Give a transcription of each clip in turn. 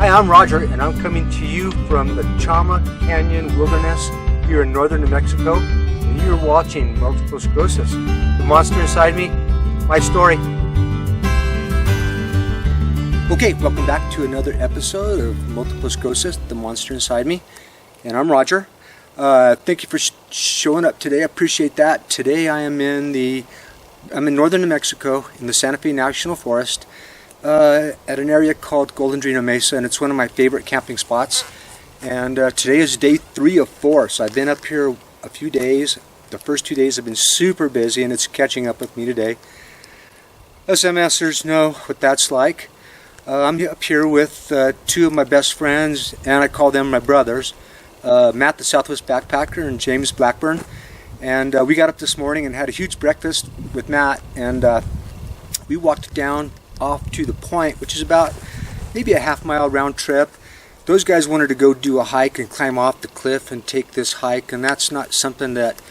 Hi, I'm Roger, and I'm coming to you from the Chama Canyon Wilderness here in northern New Mexico, and you're watching Multiple Sclerosis. The monster inside me, my story. Okay, welcome back to another episode of Multiple Sclerosis, The Monster Inside Me, and I'm Roger. Thank you for showing up today. I appreciate that. Today I'm in northern New Mexico in the Santa Fe National Forest at an area called Golondrino Mesa, and it's one of my favorite camping spots. And today is day 3 of 4, so I've been up here a few days. The first 2 days have been super busy, and it's catching up with me today. Us MSers know what that's like. I'm up here with 2 of my best friends, and I call them my brothers, Matt the Southwest Backpacker and James Blackburn. And we got up this morning and had a huge breakfast with Matt, and we walked down off to the point, which is about maybe a half-mile round trip. Those guys wanted to go do a hike and climb off the cliff and take this hike, and that's not something that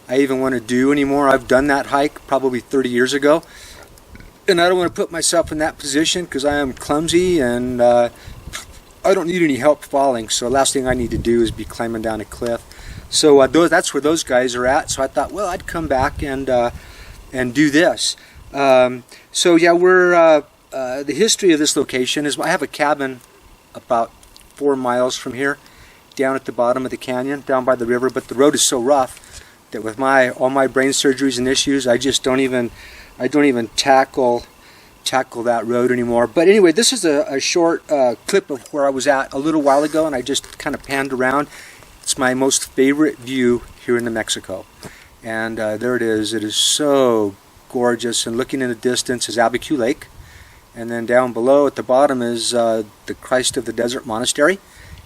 I even want to do anymore. I've done that hike probably 30 years ago, and I don't want to put myself in that position because I am clumsy and I don't need any help falling, so the last thing I need to do is be climbing down a cliff. So that's where those guys are at, so I thought, well, I'd come back and do this. So yeah, we're the history of this location is I have a cabin about 4 miles from here, down at the bottom of the canyon, down by the river. But the road is so rough that with all my brain surgeries and issues, I don't even tackle that road anymore. But anyway, this is a short clip of where I was at a little while ago, and I just kind of panned around. It's my most favorite view here in New Mexico, and there it is. It is so gorgeous, and looking in the distance is Abiquiu Lake, and then down below at the bottom is the Christ of the Desert Monastery,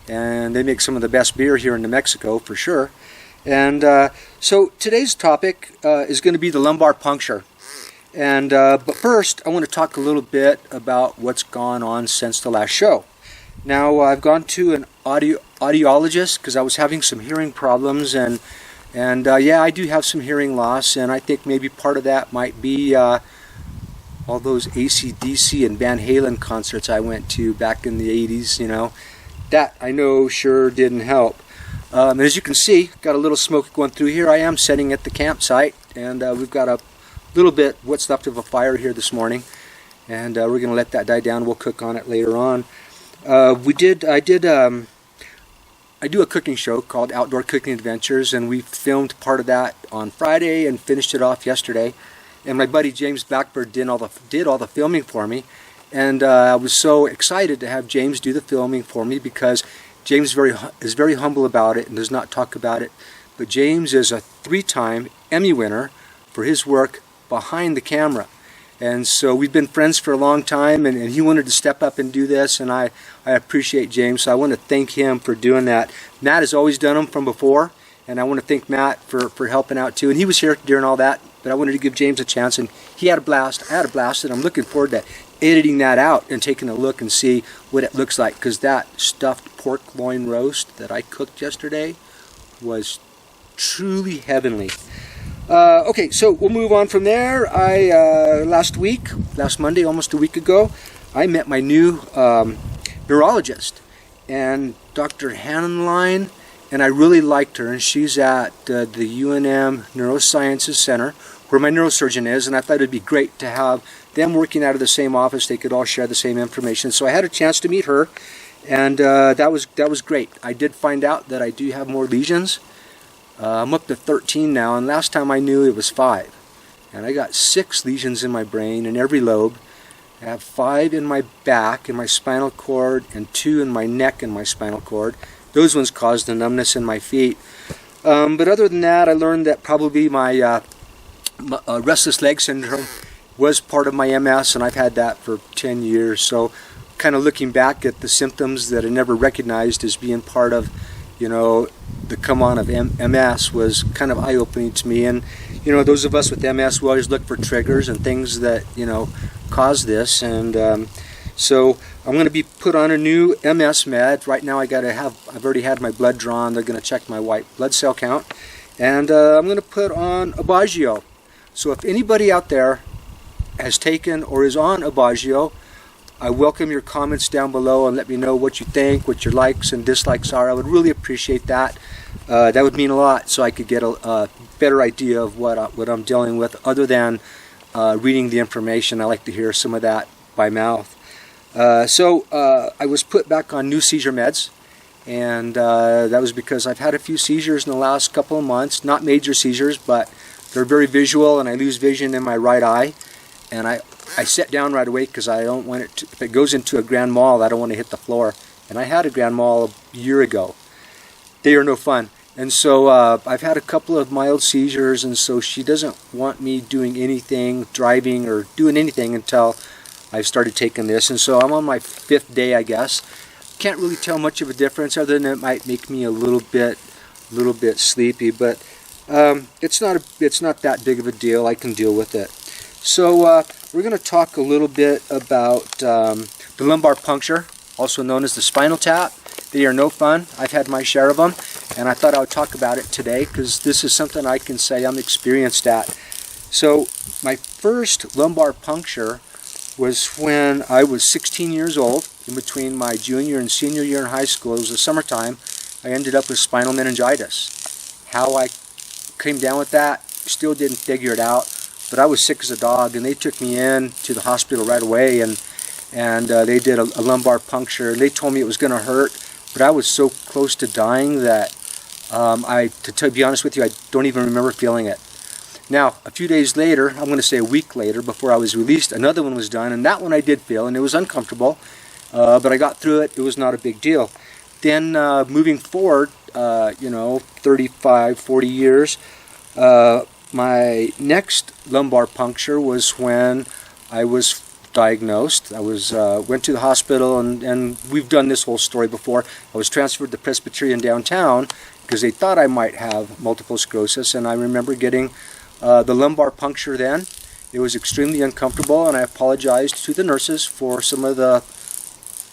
and they make some of the best beer here in New Mexico for sure. And so today's topic is going to be the lumbar puncture, and but first I want to talk a little bit about what's gone on since the last show. Now I've gone to an audiologist because I was having some hearing problems, and yeah, I do have some hearing loss, and I think maybe part of that might be all those AC/DC and Van Halen concerts I went to back in the 80s, you know. That I know sure didn't help. As you can see, got a little smoke going through here. I am sitting at the campsite, and we've got a little bit what's left of a fire here this morning, and we're going to let that die down. We'll cook on it later on. I do a cooking show called Outdoor Cooking Adventures, and we filmed part of that on Friday and finished it off yesterday. And my buddy James Blackburn did all the filming for me, and I was so excited to have James do the filming for me because James is very humble about it and does not talk about it. But James is a 3-time Emmy winner for his work behind the camera. And so we've been friends for a long time, and he wanted to step up and do this, and I appreciate James, so I want to thank him for doing that. Matt has always done them from before, and I want to thank Matt for helping out too. And he was here during all that, but I wanted to give James a chance, and he had a blast. I had a blast, and I'm looking forward to editing that out and taking a look and see what it looks like, because that stuffed pork loin roast that I cooked yesterday was truly heavenly. Okay, so we'll move on from there. Last Monday, almost a week ago, I met my new neurologist, and Dr. Hannenlein, and I really liked her, and she's at the UNM Neurosciences Center, where my neurosurgeon is, and I thought it'd be great to have them working out of the same office. They could all share the same information. So I had a chance to meet her, and that was great. I did find out that I do have more lesions. I'm up to 13 now, and last time I knew it was 5. And I got 6 lesions in my brain in every lobe. I have 5 in my back, in my spinal cord, and 2 in my neck and my spinal cord. Those ones caused the numbness in my feet. But other than that, I learned that probably my restless leg syndrome was part of my MS, and I've had that for 10 years. So kind of looking back at the symptoms that I never recognized as being part of, you know, the come on of MS was kind of eye-opening to me. And you know, those of us with MS, we always look for triggers and things that, you know, cause this. And so I'm going to be put on a new MS med. Right now I've already had my blood drawn. They're going to check my white blood cell count, and I'm going to put on Aubagio. So if anybody out there has taken or is on Aubagio, I welcome your comments down below and let me know what you think, what your likes and dislikes are. I would really appreciate that. That would mean a lot, so I could get a better idea of what I'm dealing with, other than reading the information. I like to hear some of that by mouth. I was put back on new seizure meds, and that was because I've had a few seizures in the last couple of months. Not major seizures, but they're very visual, and I lose vision in my right eye. And I sit down right away because I don't want it to, if it goes into a grand mal, I don't want to hit the floor. And I had a grand mal a year ago. They are no fun. And so I've had a couple of mild seizures, and so she doesn't want me doing anything, driving or doing anything until I've started taking this. And so I'm on my 5th day, I guess. Can't really tell much of a difference, other than it might make me a little bit sleepy, but it's not that big of a deal. I can deal with it. So we're going to talk a little bit about the lumbar puncture, also known as the spinal tap. They are no fun. I've had my share of them, and I thought I would talk about it today because this is something I can say I'm experienced at. So my first lumbar puncture was when I was 16 years old, in between my junior and senior year in high school. It was the summertime. I ended up with spinal meningitis. How I came down with that, still didn't figure it out. But I was sick as a dog, and they took me in to the hospital right away, and they did a lumbar puncture. They told me it was going to hurt, but I was so close to dying that to be honest with you, I don't even remember feeling it. Now, a few days later, I'm going to say a week later, before I was released, another one was done, and that one I did feel, and it was uncomfortable, but I got through it. It was not a big deal. Then moving forward, 35, 40 years, my next lumbar puncture was when I was diagnosed. I went to the hospital, and we've done this whole story before. I was transferred to Presbyterian downtown because they thought I might have multiple sclerosis, and I remember getting the lumbar puncture then. It was extremely uncomfortable, and I apologized to the nurses for some of the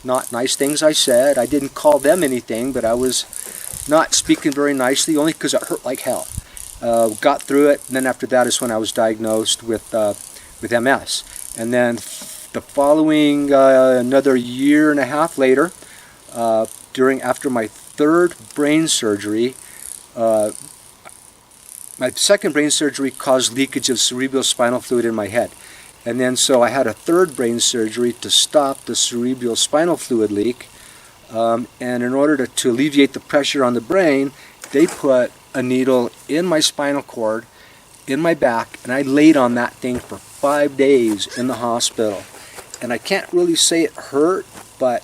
not nice things I said. I didn't call them anything, but I was not speaking very nicely, only because it hurt like hell. Got through it, and then after that is when I was diagnosed with MS. And then the following another year and a half later, after my 3rd brain surgery, my 2nd brain surgery caused leakage of cerebral spinal fluid in my head. And then so I had a 3rd brain surgery to stop the cerebral spinal fluid leak. And in order to alleviate the pressure on the brain, they put a needle in my spinal cord, in my back, and I laid on that thing for 5 days in the hospital. And I can't really say it hurt, but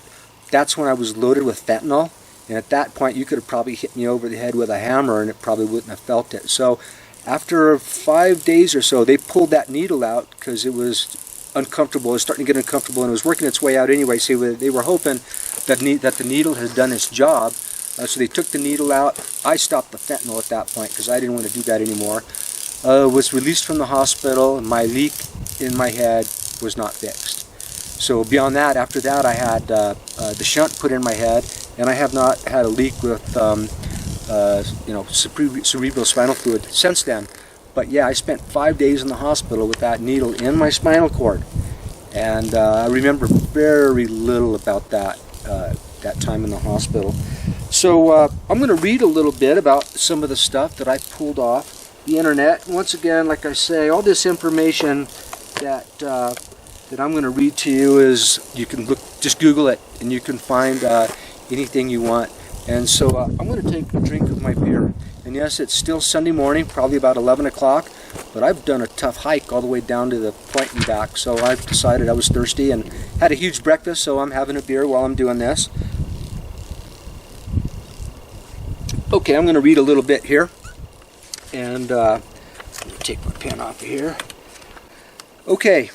that's when I was loaded with fentanyl. And at that point, you could have probably hit me over the head with a hammer, and it probably wouldn't have felt it. So after 5 days or so, they pulled that needle out because it was uncomfortable. It was starting to get uncomfortable, and it was working its way out anyway. So they were hoping that the needle had done its job. So they took the needle out. I stopped the fentanyl at that point because I didn't want to do that anymore. Was released from the hospital, and my leak in my head was not fixed. So beyond that, after that, I had the shunt put in my head, and I have not had a leak with cerebral spinal fluid since then. But yeah, I spent 5 days in the hospital with that needle in my spinal cord, and I remember very little about that time in the hospital. So I'm going to read a little bit about some of the stuff that I pulled off the internet. Once again, like I say, all this information that I'm going to read to you is, you can just Google it, and you can find anything you want. And so I'm going to take a drink of my beer. And yes, it's still Sunday morning, probably about 11 o'clock, but I've done a tough hike all the way down to the point and back, so I've decided I was thirsty and had a huge breakfast, so I'm having a beer while I'm doing this. Okay, I'm going to read a little bit here, and take my pen off of here. Okay,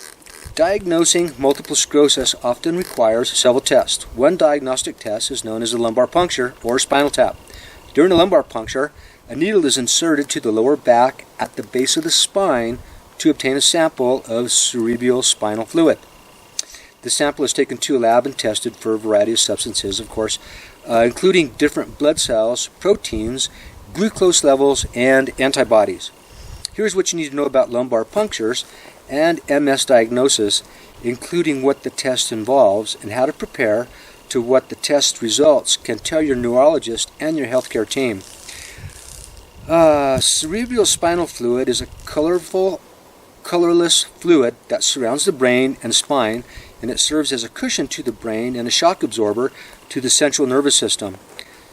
diagnosing multiple sclerosis often requires several tests. One diagnostic test is known as the lumbar puncture or spinal tap. During a lumbar puncture, a needle is inserted to the lower back at the base of the spine to obtain a sample of cerebral spinal fluid. The sample is taken to a lab and tested for a variety of substances, of course, including different blood cells, proteins, glucose levels, and antibodies. Here's what you need to know about lumbar punctures, and MS diagnosis, including what the test involves and how to prepare to what the test results can tell your neurologist and your healthcare team. Cerebral spinal fluid is a colorless fluid that surrounds the brain and spine, and it serves as a cushion to the brain and a shock absorber to the central nervous system.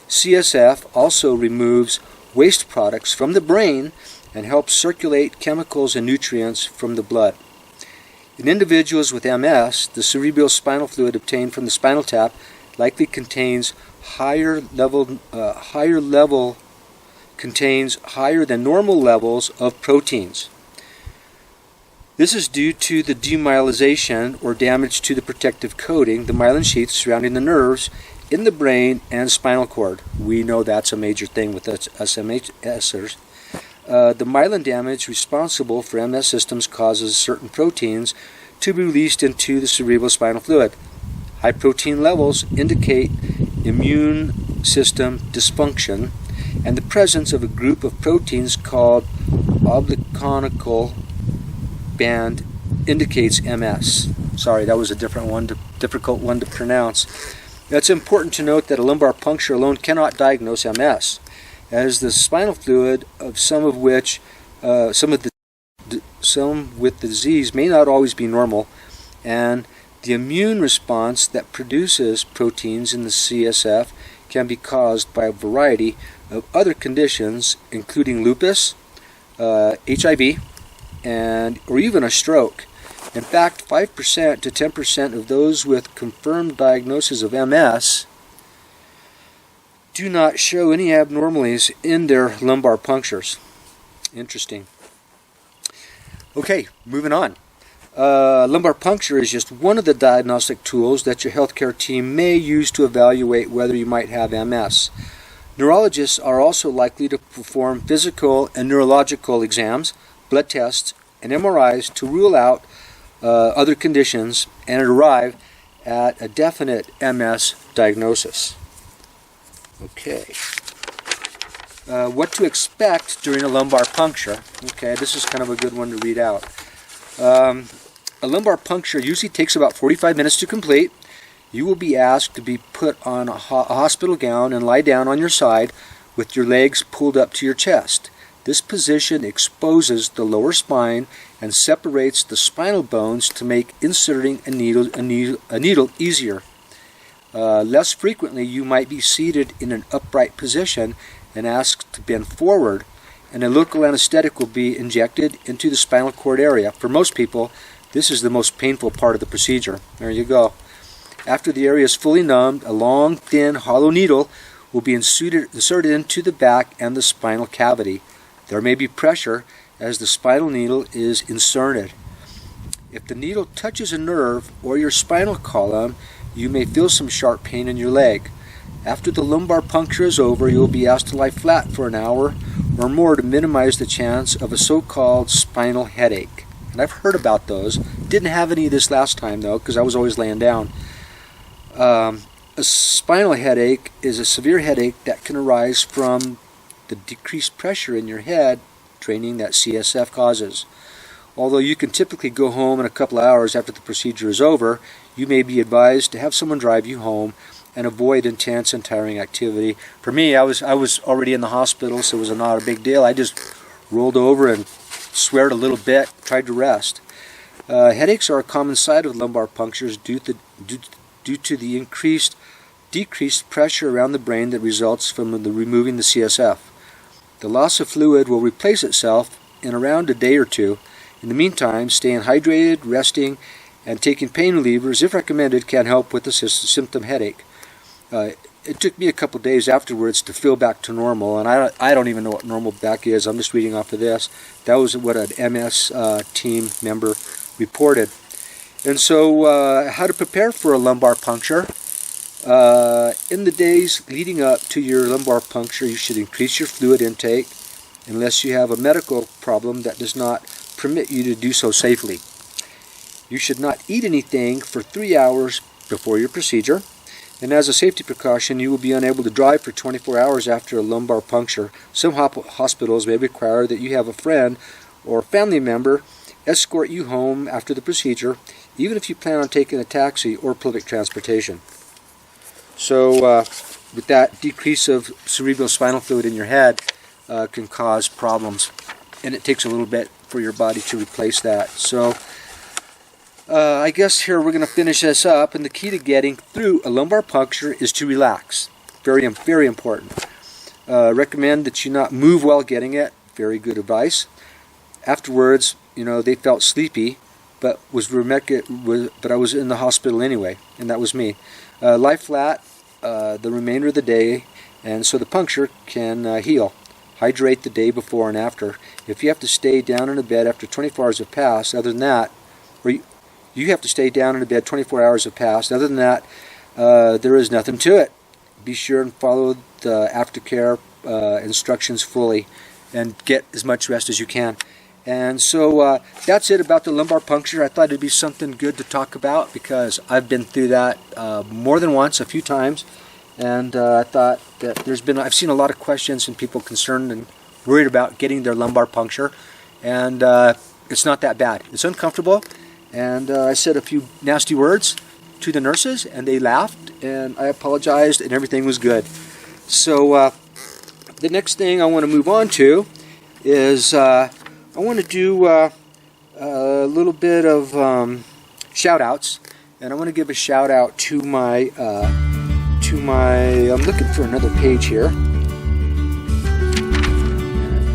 CSF also removes waste products from the brain and helps circulate chemicals and nutrients from the blood. In individuals with MS, the cerebral spinal fluid obtained from the Spinal Tap likely contains higher than normal levels of proteins. This is due to the demyelization or damage to the protective coating, the myelin sheath surrounding the nerves in the brain and spinal cord. We know that's a major thing with us MHSers. The myelin damage responsible for MS systems causes certain proteins to be released into the cerebral spinal fluid. High protein levels indicate immune system dysfunction, and the presence of a group of proteins called oligoclonal band indicates MS. Sorry, that was a difficult one to pronounce. It's important to note that a lumbar puncture alone cannot diagnose MS, as the spinal fluid of some with the disease may not always be normal, and the immune response that produces proteins in the CSF can be caused by a variety of other conditions, including lupus, HIV, or even a stroke. In fact, 5% to 10% of those with confirmed diagnosis of MS do not show any abnormalities in their lumbar punctures. Interesting. Okay, moving on. Lumbar puncture is just one of the diagnostic tools that your healthcare team may use to evaluate whether you might have MS. Neurologists are also likely to perform physical and neurological exams, blood tests, and MRIs to rule out other conditions and arrive at a definite MS diagnosis. Okay. What to expect during a lumbar puncture. Okay, this is kind of a good one to read out. A lumbar puncture usually takes about 45 minutes to complete. You will be asked to be put on a hospital gown and lie down on your side with your legs pulled up to your chest. This position exposes the lower spine and separates the spinal bones to make inserting a needle easier. Less frequently, you might be seated in an upright position and asked to bend forward, and a local anesthetic will be injected into the spinal cord area. For most people, this is the most painful part of the procedure. There you go. After the area is fully numbed, a long, thin, hollow needle will be inserted into the back and the spinal cavity. There may be pressure as the spinal needle is inserted. If the needle touches a nerve or your spinal column, you may feel some sharp pain in your leg. After the lumbar puncture is over, you will be asked to lie flat for an hour or more to minimize the chance of a so-called spinal headache. And I've heard about those. Didn't have any of this last time though, because I was always laying down. A spinal headache is a severe headache that can arise from the decreased pressure in your head training that CSF causes. Although you can typically go home in a couple of hours after the procedure is over, you may be advised to have someone drive you home and avoid intense and tiring activity. For me, I was already in the hospital, so it was not a big deal. I just rolled over and sweared a little bit, tried to rest. Headaches are a common side of lumbar punctures due to the decreased pressure around the brain that results from removing the CSF. The loss of fluid will replace itself in around a day or two. In the meantime, staying hydrated, resting, and taking pain relievers, if recommended, can help with the symptom headache. It took me a couple days afterwards to feel back to normal, and I don't even know what normal back is. I'm just reading off of this. That was what an MS team member reported. And so, how to prepare for a lumbar puncture? In the days leading up to your lumbar puncture, you should increase your fluid intake unless you have a medical problem that does not permit you to do so safely. You should not eat anything for 3 hours before your procedure, and as a safety precaution, you will be unable to drive for 24 hours after a lumbar puncture. Some hospitals may require that you have a friend or family member escort you home after the procedure, even if you plan on taking a taxi or public transportation. So with that, decrease of cerebral spinal fluid in your head can cause problems, and it takes a little bit for your body to replace that. So I guess here we're going to finish this up, and the key to getting through a lumbar puncture is to relax. Very, very important. Recommend that you not move while getting it. Very good advice. Afterwards, they felt sleepy, but I was in the hospital anyway, and that was me. Lie flat the remainder of the day, and so the puncture can heal. Hydrate the day before and after. If you have to stay down in a bed after 24 hours have passed, other than that, or you have to stay down in a bed 24 hours have passed, other than that, there is nothing to it. Be sure and follow the Aftercare instructions fully, and get as much rest as you can. And so that's it about the lumbar puncture. I thought it'd be something good to talk about because I've been through that more than once, a few times, and I thought that I've seen a lot of questions and people concerned and worried about getting their lumbar puncture, and it's not that bad. It's uncomfortable, and I said a few nasty words to the nurses, and they laughed, and I apologized, and everything was good. So the next thing I want to move on to is I want to do a little bit of shout-outs, and I want to give a shout-out to my I'm looking for another page here.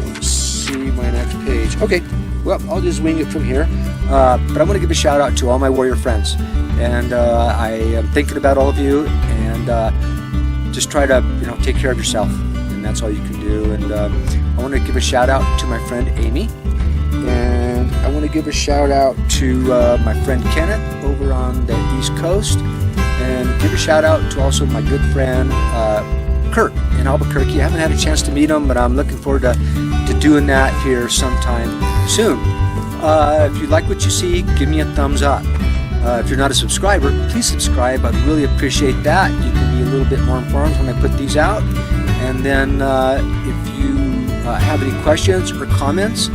Let's see my next page. Okay, well, I'll just wing it from here. But I want to give a shout-out to all my warrior friends, and I am thinking about all of you, and just try to take care of yourself, and that's all you can do. And I want to give a shout-out to my friend Amy. And I want to give a shout out to my friend Kenneth over on the East Coast, and give a shout out to also my good friend Kurt in Albuquerque. I haven't had a chance to meet him, but I'm looking forward to doing that here sometime soon. If you like what you see, give me a thumbs up. If you're not a subscriber, please subscribe. I'd really appreciate that. You can be a little bit more informed when I put these out. And then if you have any questions or comments,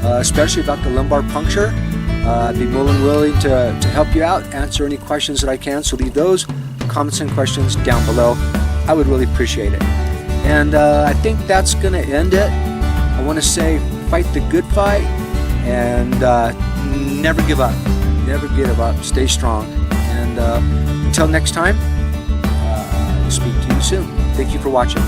especially about the lumbar puncture, I'd be more than willing to help you out, answer any questions that I can. So leave those comments and questions down below. I would really appreciate it. And I think that's going to end it. I want to say fight the good fight, and never give up. Never give up. Stay strong. And until next time, I'll speak to you soon. Thank you for watching.